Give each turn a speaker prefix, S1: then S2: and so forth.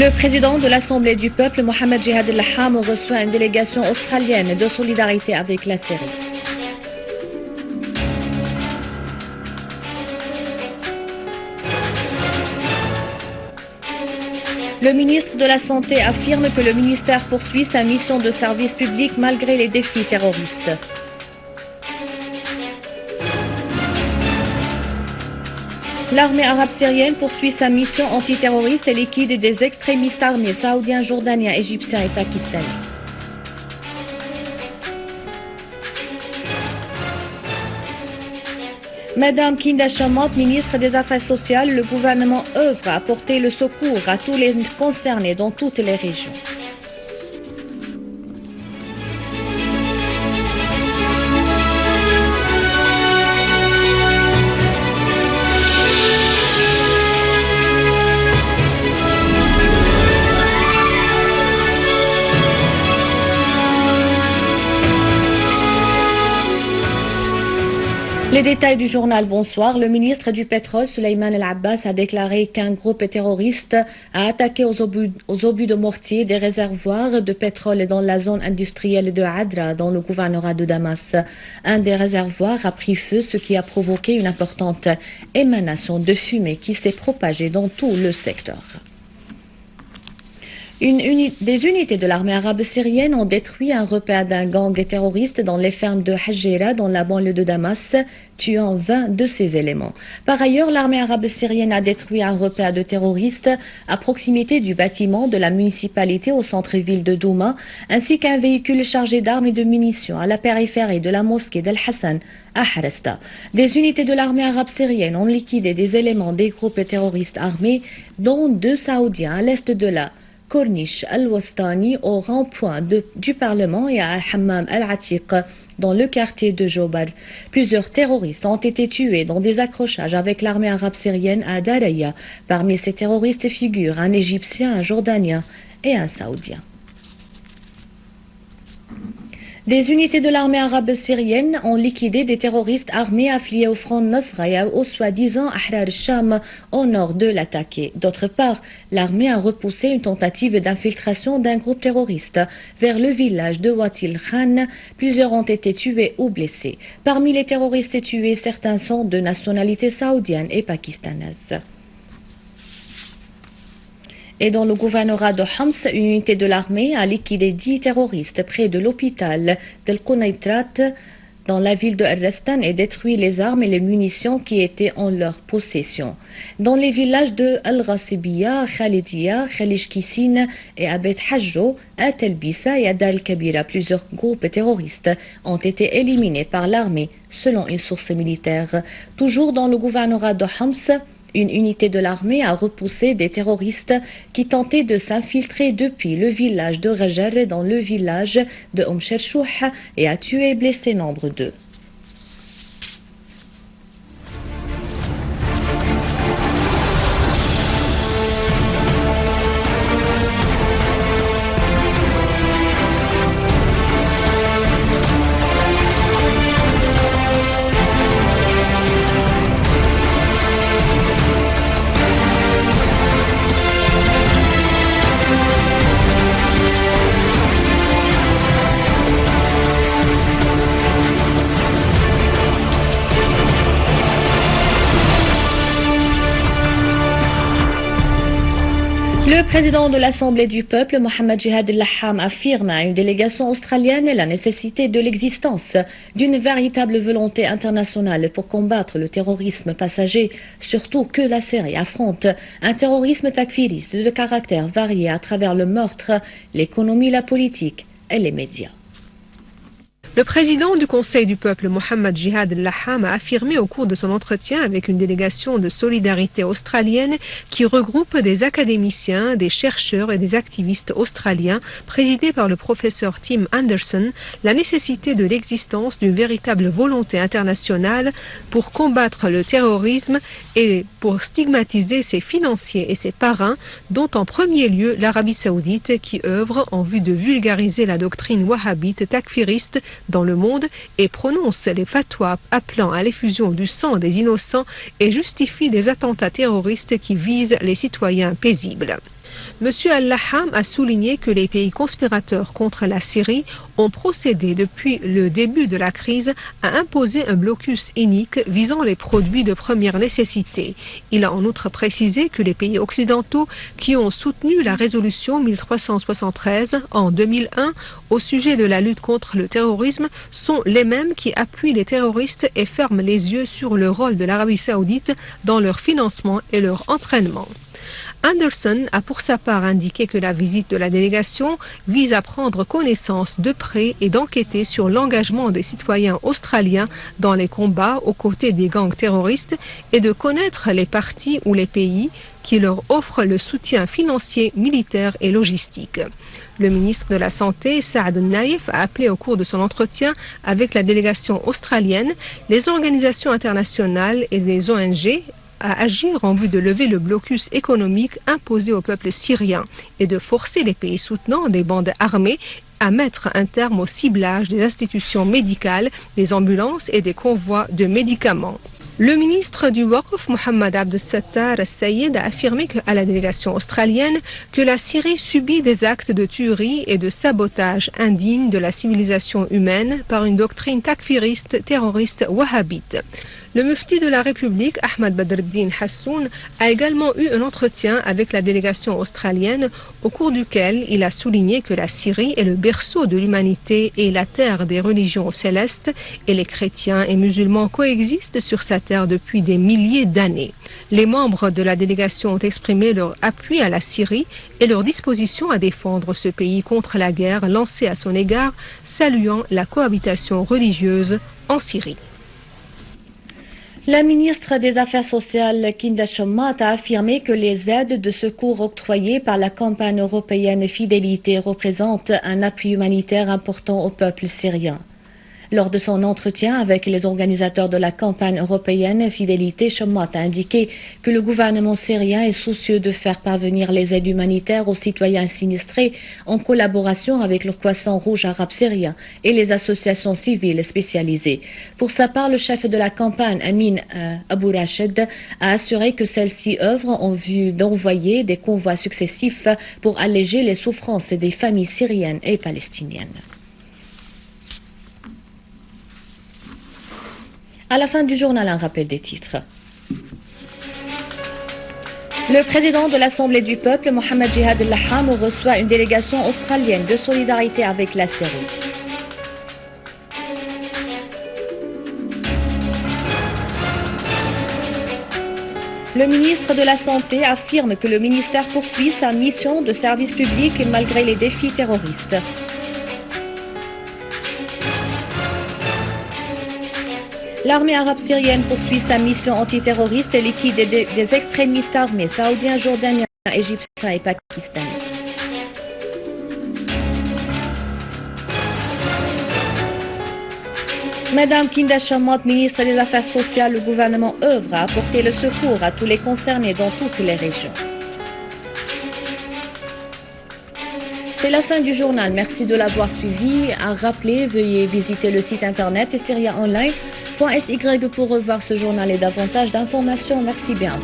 S1: Le président de l'Assemblée du peuple, Mohamed Jihad al-Laham, reçoit une délégation australienne de solidarité avec la Syrie. Le ministre de la Santé affirme que le ministère poursuit sa mission de service public malgré les défis terroristes. L'armée arabe syrienne poursuit sa mission antiterroriste et liquide des extrémistes armés saoudiens, jordaniens, égyptiens et pakistanais. Madame Kinda Shamat, ministre des Affaires sociales, le gouvernement œuvre à apporter le secours à tous les concernés dans toutes les régions. Les détails du journal, bonsoir. Le ministre du pétrole, Souleymane El Abbas, a déclaré qu'un groupe terroriste a attaqué aux obus de mortier des réservoirs de pétrole dans la zone industrielle de Adra, dans le gouvernorat de Damas. Un des réservoirs a pris feu, ce qui a provoqué une importante émanation de fumée qui s'est propagée dans tout le secteur. Des unités de l'armée arabe syrienne ont détruit un repère d'un gang terroriste dans les fermes de Hajjira, dans la banlieue de Damas, tuant 20 de ses éléments. Par ailleurs, l'armée arabe syrienne a détruit un repère de terroristes à proximité du bâtiment de la municipalité au centre-ville de Douma, ainsi qu'un véhicule chargé d'armes et de munitions à la périphérie de la mosquée d'Al-Hassan à Harasta. Des unités de l'armée arabe syrienne ont liquidé des éléments des groupes terroristes armés, dont 2 Saoudiens à l'est de la Corniche al-Wastani au rond-point du Parlement et à Al-Hammam al-Atiq dans le quartier de Jobar. Plusieurs terroristes ont été tués dans des accrochages avec l'armée arabe syrienne à Daraya. Parmi ces terroristes figurent un Égyptien, un Jordanien et un Saoudien. Des unités de l'armée arabe syrienne ont liquidé des terroristes armés affiliés au Front Nasra et au soi-disant Ahrar al-Sham au nord de l'attaqué. D'autre part, l'armée a repoussé une tentative d'infiltration d'un groupe terroriste vers le village de Watil Khan. Plusieurs ont été tués ou blessés. Parmi les terroristes tués, certains sont de nationalité saoudienne et pakistanaise. Et dans le gouvernorat de Homs, une unité de l'armée a liquidé 10 terroristes près de l'hôpital d'El Qunaytrat dans la ville de Al-Rastan et détruit les armes et les munitions qui étaient en leur possession. Dans les villages de Al-Ghasibiya, Khalidiya, Khalish Kissine et Abed Hajjo, à Telbissa et à Dar el-Kabira, plusieurs groupes terroristes ont été éliminés par l'armée, selon une source militaire. Toujours dans le gouvernorat de Homs, une unité de l'armée a repoussé des terroristes qui tentaient de s'infiltrer depuis le village de Rajar dans le village de Cherchouh et a tué et blessé nombre d'eux. Le président de l'Assemblée du peuple, Mohamed Jihad al-Laham, affirme à une délégation australienne la nécessité de l'existence d'une véritable volonté internationale pour combattre le terrorisme passager, surtout que la Syrie affronte un terrorisme takfiriste de caractère varié à travers le meurtre, l'économie, la politique et les médias.
S2: Le président du Conseil du peuple, Mohamed Jihad al-Laham, a affirmé au cours de son entretien avec une délégation de solidarité australienne qui regroupe des académiciens, des chercheurs et des activistes australiens, présidée par le professeur Tim Anderson, la nécessité de l'existence d'une véritable volonté internationale pour combattre le terrorisme et pour stigmatiser ses financiers et ses parrains, dont en premier lieu l'Arabie saoudite qui œuvre en vue de vulgariser la doctrine wahhabite takfiriste dans le monde et prononce les fatwas appelant à l'effusion du sang des innocents et justifie des attentats terroristes qui visent les citoyens paisibles. M. Al-Laham a souligné que les pays conspirateurs contre la Syrie ont procédé depuis le début de la crise à imposer un blocus inique visant les produits de première nécessité. Il a en outre précisé que les pays occidentaux qui ont soutenu la résolution 1373 en 2001 au sujet de la lutte contre le terrorisme sont les mêmes qui appuient les terroristes et ferment les yeux sur le rôle de l'Arabie saoudite dans leur financement et leur entraînement. Anderson a pour sa part indiqué que la visite de la délégation vise à prendre connaissance de près et d'enquêter sur l'engagement des citoyens australiens dans les combats aux côtés des gangs terroristes et de connaître les partis ou les pays qui leur offrent le soutien financier, militaire et logistique. Le ministre de la Santé, Saad Naïf, a appelé au cours de son entretien avec la délégation australienne les organisations internationales et les ONG à agir en vue de lever le blocus économique imposé au peuple syrien et de forcer les pays soutenant des bandes armées à mettre un terme au ciblage des institutions médicales, des ambulances et des convois de médicaments. Le ministre du Waqf, Mohamed Abdel-Sattar Al-Sayed, a affirmé à la délégation australienne que la Syrie subit des actes de tuerie et de sabotage indignes de la civilisation humaine par une doctrine takfiriste terroriste wahhabite. Le mufti de la République, Ahmad Badreddin Hassoun, a également eu un entretien avec la délégation australienne au cours duquel il a souligné que la Syrie est le berceau de l'humanité et la terre des religions célestes et les chrétiens et musulmans coexistent sur sa terre depuis des milliers d'années. Les membres de la délégation ont exprimé leur appui à la Syrie et leur disposition à défendre ce pays contre la guerre lancée à son égard, saluant la cohabitation religieuse en Syrie.
S1: La ministre des Affaires sociales, Kinda Chommat, a affirmé que les aides de secours octroyées par la campagne européenne Fidélité représentent un appui humanitaire important au peuple syrien. Lors de son entretien avec les organisateurs de la campagne européenne Fidélité, Chommat a indiqué que le gouvernement syrien est soucieux de faire parvenir les aides humanitaires aux citoyens sinistrés en collaboration avec le Croissant Rouge arabe syrien et les associations civiles spécialisées. Pour sa part, le chef de la campagne, Amin Abou Rached, a assuré que celle-ci œuvre en vue d'envoyer des convois successifs pour alléger les souffrances des familles syriennes et palestiniennes. À la fin du journal, un rappel des titres. Le président de l'Assemblée du peuple, Mohamed Jihad Al-Laham, reçoit une délégation australienne de solidarité avec la Syrie. Le ministre de la Santé affirme que le ministère poursuit sa mission de service public malgré les défis terroristes. L'armée arabe syrienne poursuit sa mission antiterroriste et liquide des extrémistes armés saoudiens, jordaniens, égyptiens et pakistanais. Madame Kinda Chommat, ministre des Affaires sociales, le gouvernement œuvre à apporter le secours à tous les concernés dans toutes les régions. C'est la fin du journal. Merci de l'avoir suivi. À rappeler, veuillez visiter le site internet syriaonline.sy pour revoir ce journal et davantage d'informations. Merci bien.